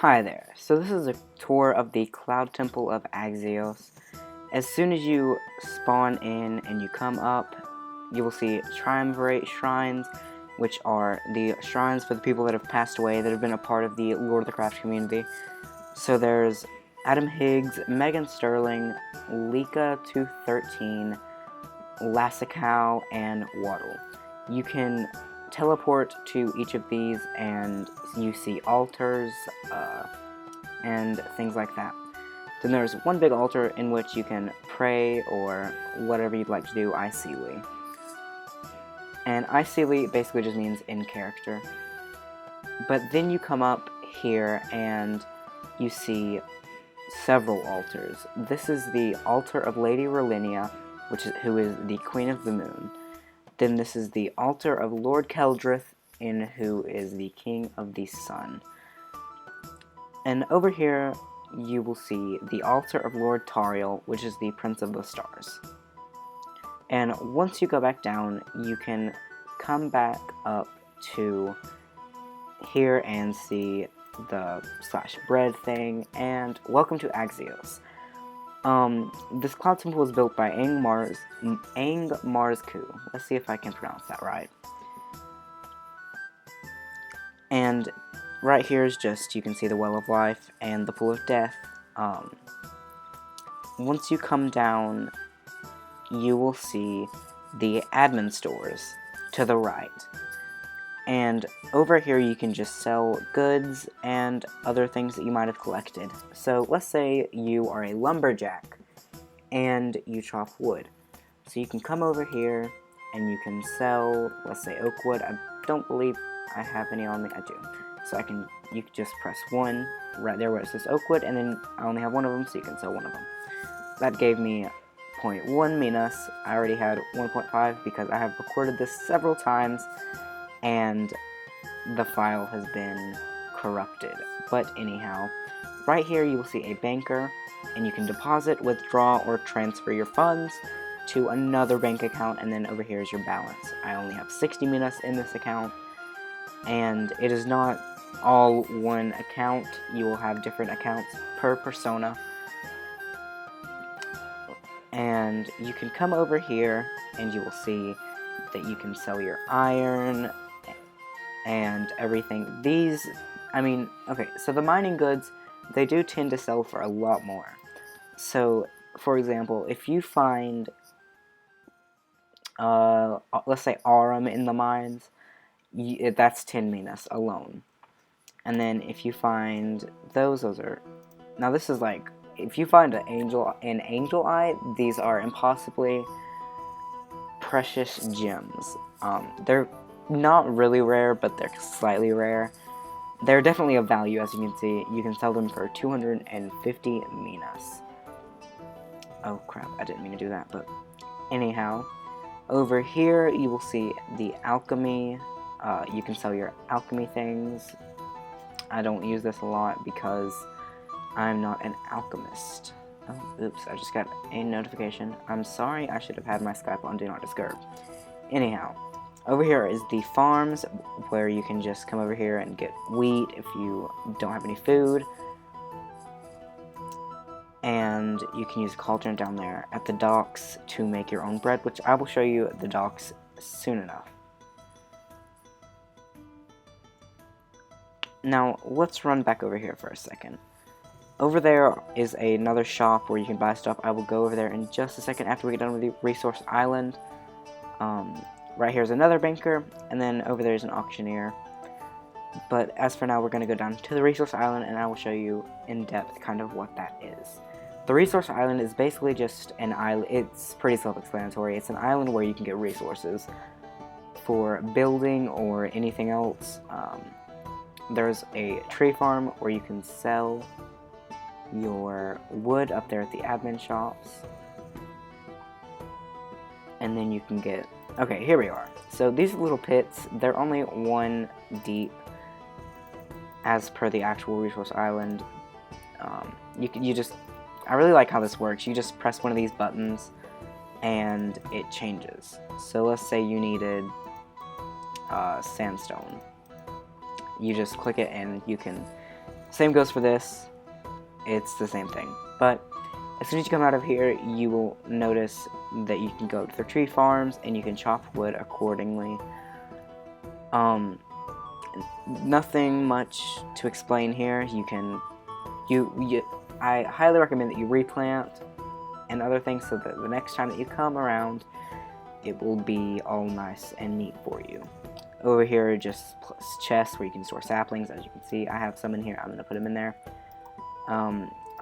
Hi there. So this is a tour of the Cloud Temple of Axios. As soon as you spawn in and you come up, you will see triumvirate shrines, which are the shrines for the people that have passed away that have been a part of the Lord of the Craft community. So there's Adam Higgs, Megan Sterling, Lika 213, Lassikow, and Waddle. You can teleport to each of these and you see altars and things like that. Then there's one big altar in which you can pray or whatever you'd like to do, Iceli. And Iceli basically just means in character. But then you come up here and you see several altars. This is the altar of Lady Rolinia, who is the Queen of the Moon. Then this is the altar of Lord Keldrith, who is the King of the Sun. And over here, you will see the altar of Lord Tariel, which is the Prince of the Stars. And once you go back down, you can come back up to here and see the /bread thing, and welcome to Axios. This cloud temple was built by Angmarsku. Let's see if I can pronounce that right. And right here is just, you can see the Well of Life and the Pool of Death. Once you come down, you will see the admin stores to the right. And over here you can just sell goods and other things that you might have collected. So let's say you are a lumberjack and you chop wood. So you can come over here and you can sell, let's say, oak wood. I don't believe I have any on me. I do. So you can just press 1 right there where it says oak wood, and then I only have one of them, so you can sell one of them. That gave me 0.1 Minas. I already had 1.5 because I have recorded this several times and the file has been corrupted. But anyhow, right here you will see a banker, and you can deposit, withdraw, or transfer your funds to another bank account, and then over here is your balance. I only have 60 Minas in this account, and it is not all one account. You will have different accounts per persona. And you can come over here and you will see that you can sell your iron and everything. Okay, so the mining goods, they do tend to sell for a lot more. So, for example, if you find, let's say Aurum in the mines, that's 10 Minas alone. And then if you find those are, now this is like, if you find an angel eye, these are impossibly precious gems. They're not really rare, but they're slightly rare. They're definitely of value, as you can see. You can sell them for 250 Minas. Oh crap, I didn't mean to do that, but anyhow. Over here, you will see the alchemy. You can sell your alchemy things. I don't use this a lot because I'm not an alchemist. Oh, oops, I just got a notification. I'm sorry, I should have had my Skype on Do Not Disturb. Anyhow, over here is the farms, where you can just come over here and get wheat if you don't have any food. And you can use cauldron down there at the docks to make your own bread, which I will show you at the docks soon enough. Now, let's run back over here for a second. Over there is another shop where you can buy stuff. I will go over there in just a second after we get done with the Resource Island. Right here is another banker, and then over there is an auctioneer. But as for now, we're going to go down to the Resource Island, and I will show you in depth kind of what that is. The Resource Island is basically just an island. It's pretty self-explanatory. It's an island where you can get resources for building or anything else. There's a tree farm where you can sell your wood up there at the admin shops. And then you can get... Okay, here we are. So these little pits, they're only 1 deep as per the actual Resource Island. I really like how this works. You just press one of these buttons and it changes. So let's say you needed sandstone. You just click it and you can Same goes for this. It's the same thing. But as soon as you come out of here, you will notice that you can go to the tree farms and you can chop wood accordingly. Nothing much to explain here. I highly recommend that you replant and other things so that the next time that you come around, it will be all nice and neat for you. Over here are just chests where you can store saplings. As you can see, I have some in here. I'm going to put them in there.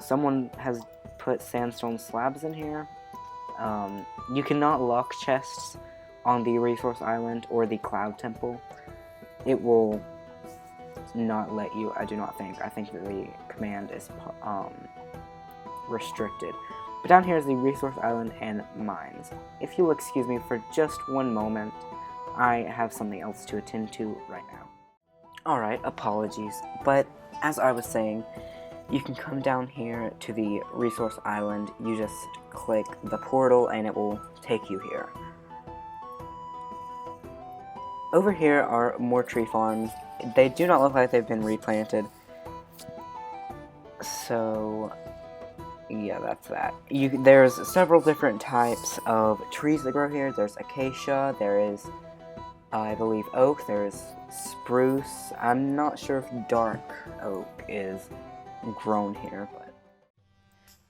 Someone has put sandstone slabs in here. You cannot lock chests on the resource island or the cloud temple. It will not let you, I do not think. I think that the command is restricted. But down here is the resource island and mines. If you'll excuse me for just one moment, I have something else to attend to right now. Alright, apologies, but as I was saying, you can come down here to the resource island. You just click the portal and it will take you here. Over here are more tree farms. They do not look like they've been replanted. So, yeah, that's that. There's several different types of trees that grow here. There's acacia, there is, I believe, oak, there's spruce. I'm not sure if dark oak is grown here, but...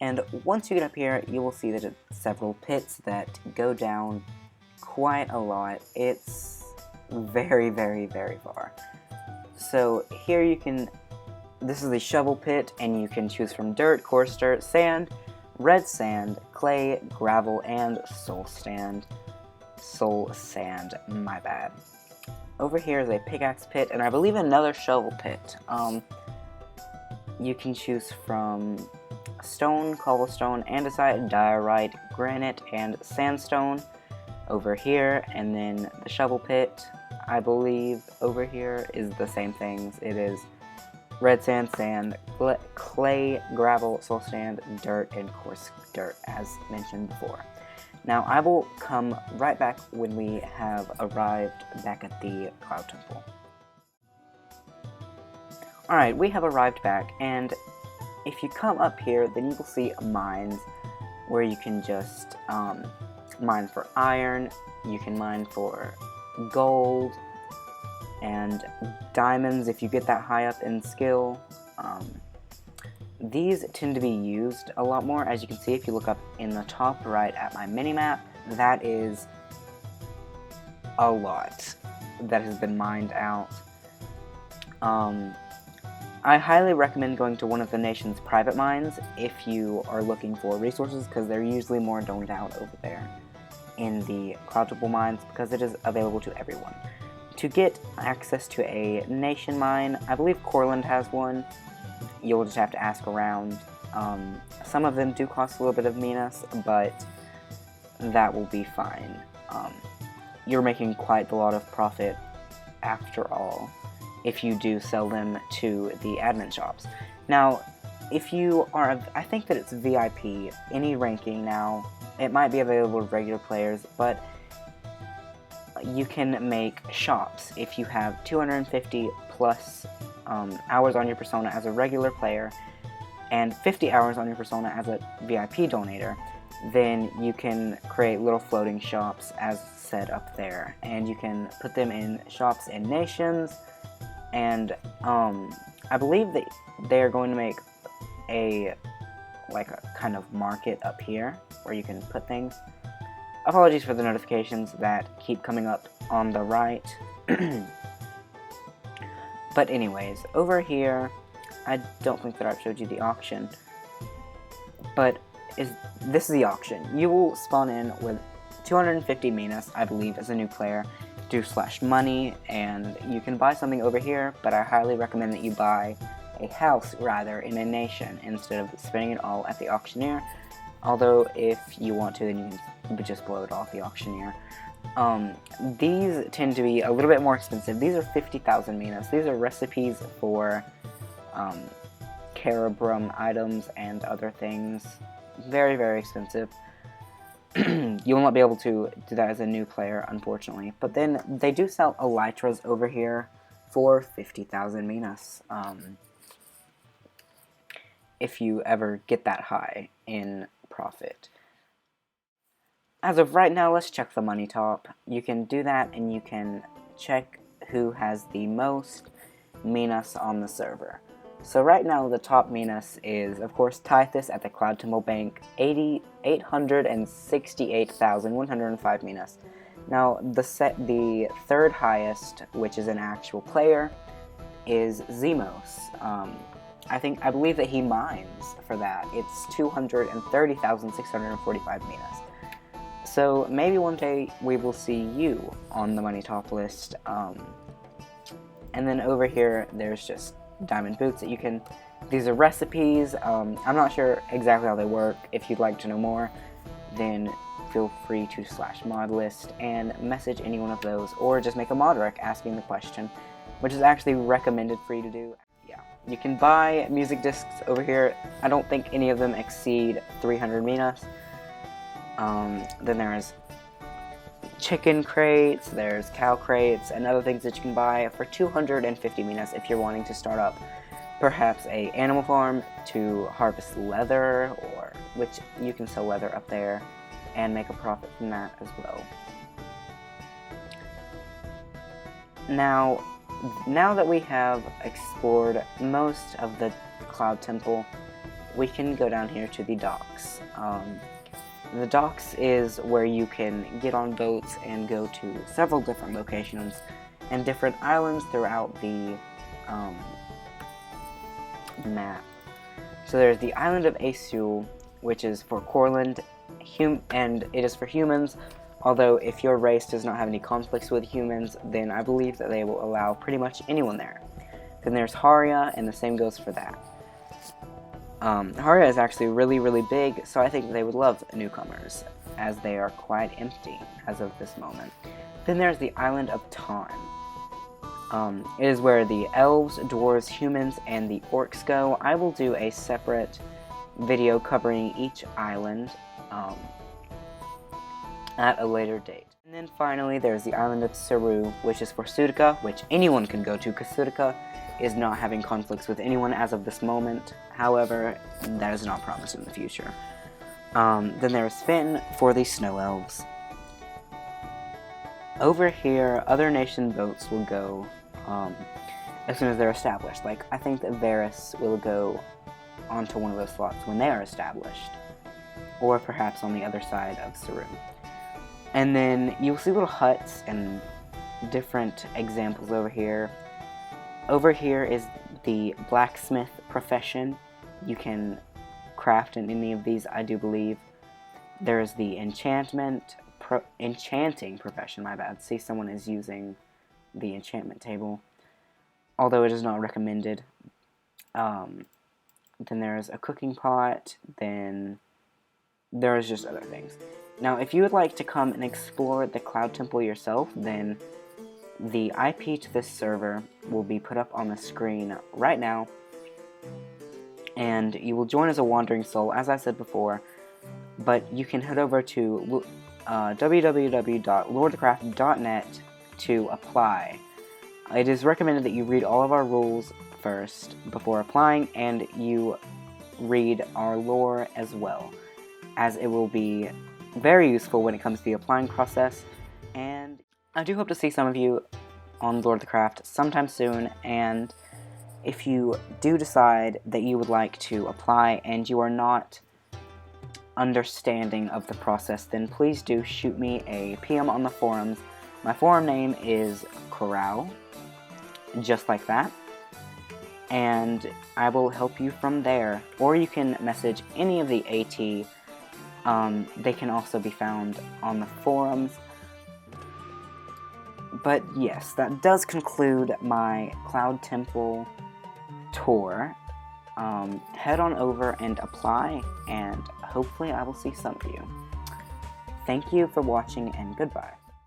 And once you get up here, you will see that it's several pits that go down quite a lot. It's very, very, very far. So here you can, this is the shovel pit, and you can choose from dirt, coarse dirt, sand, red sand, clay, gravel, and soul sand, my bad. Over here is a pickaxe pit, and I believe another shovel pit. You can choose from stone, cobblestone, andesite, diorite, granite, and sandstone over here, and then the shovel pit, I believe, over here is the same things. It is red sand, sand, clay, gravel, soul sand, dirt, and coarse dirt, as mentioned before. Now, I will come right back when we have arrived back at the Cloud Temple. Alright, we have arrived back, and if you come up here, then you will see mines where you can just mine for iron, you can mine for gold, and diamonds if you get that high up in skill. These tend to be used a lot more. As you can see, if you look up in the top right at my mini-map, that is a lot that has been mined out. I highly recommend going to one of the nation's private mines if you are looking for resources, because they're usually more doned out over there in the Cloud Temple mines, because it is available to everyone. To get access to a nation mine, I believe Corland has one. You'll just have to ask around. Some of them do cost a little bit of minas, but that will be fine. You're making quite a lot of profit after all if you do sell them to the admin shops. Now, if you are, I think that it's VIP, any ranking now, it might be available to regular players, but you can make shops if you have 250 plus hours on your persona as a regular player and 50 hours on your persona as a VIP donator. Then you can create little floating shops as said up there, and you can put them in shops in nations. And I believe that they are going to make a kind of market up here where you can put things. Apologies for the notifications that keep coming up on the right. But anyways, over here, I don't think that I've showed you the auction, but this is the auction. You will spawn in with 250 minas, I believe, as a new player, do /money, and you can buy something over here, but I highly recommend that you buy a house, rather, in a nation, instead of spending it all at the auctioneer. Although, if you want to, then you can just blow it off the auctioneer. These tend to be a little bit more expensive. These are 50,000 minas. These are recipes for Cerebrum items and other things. Very, very expensive. You will not be able to do that as a new player, unfortunately. But then they do sell elytras over here for 50,000 minas. if you ever get that high in profit. As of right now, let's check the money top. You can do that, and you can check who has the most Minas on the server. So right now, the top Minas is, of course, Tithus at the Cloud Temple Bank, 868,105 Minas. Now, the third highest, which is an actual player, is Zemos. I believe that he mines for that. It's 230,645 Minas. So maybe one day we will see you on the money top list. And then over here, there's just diamond boots that you can. These are recipes. I'm not sure exactly how they work. If you'd like to know more, then feel free to /mod list and message any one of those, or just make a mod rec asking the question, which is actually recommended for you to do. Yeah, you can buy music discs over here. I don't think any of them exceed 300 Minas. Then there's chicken crates, there's cow crates, and other things that you can buy for 250 Minas if you're wanting to start up perhaps a animal farm to harvest leather, or which you can sell leather up there and make a profit from that as well. Now that we have explored most of the Cloud Temple, we can go down here to the docks. The docks is where you can get on boats and go to several different locations and different islands throughout the map. So there's the island of Asul, which is for Courland, and it is for humans, although if your race does not have any conflicts with humans, then I believe that they will allow pretty much anyone there. Then there's Haria, and the same goes for that. Haria is actually really big, so I think they would love newcomers, as they are quite empty as of this moment. Then there's the island of Ton. It is where the elves, dwarves, humans, and the orcs go. I will do a separate video covering each island at a later date. And then finally there's the island of Saru, which is for Sudica, which anyone can go to, because Sudica is not having conflicts with anyone as of this moment. However, that is not promised in the future. Then there's Finn for the Snow Elves. Over here, other nation boats will go as soon as they're established. Like, I think that Varys will go onto one of those slots when they are established, or perhaps on the other side of Saru. And then you'll see little huts and different examples over here. Over here is the blacksmith profession. You can craft in any of these, I do believe. There's the enchanting profession, my bad. See, someone is using the enchantment table, although it is not recommended. Then there's a cooking pot, then there's just other things. Now, if you would like to come and explore the Cloud Temple yourself, then the IP to this server will be put up on the screen right now, and you will join as a wandering soul, as I said before, but you can head over to www.lordcraft.net to apply. It is recommended that you read all of our rules first before applying, and you read our lore as well, as it will be very useful when it comes to the applying process. And I do hope to see some of you on Lord of the Craft sometime soon, and if you do decide that you would like to apply and you are not understanding of the process, then please do shoot me a PM on the forums. My forum name is Corral, just like that, and I will help you from there. Or you can message any of the AT. They can also be found on the forums. But yes, that does conclude my Cloud Temple tour. Head on over and apply, and hopefully I will see some of you. Thank you for watching, and goodbye.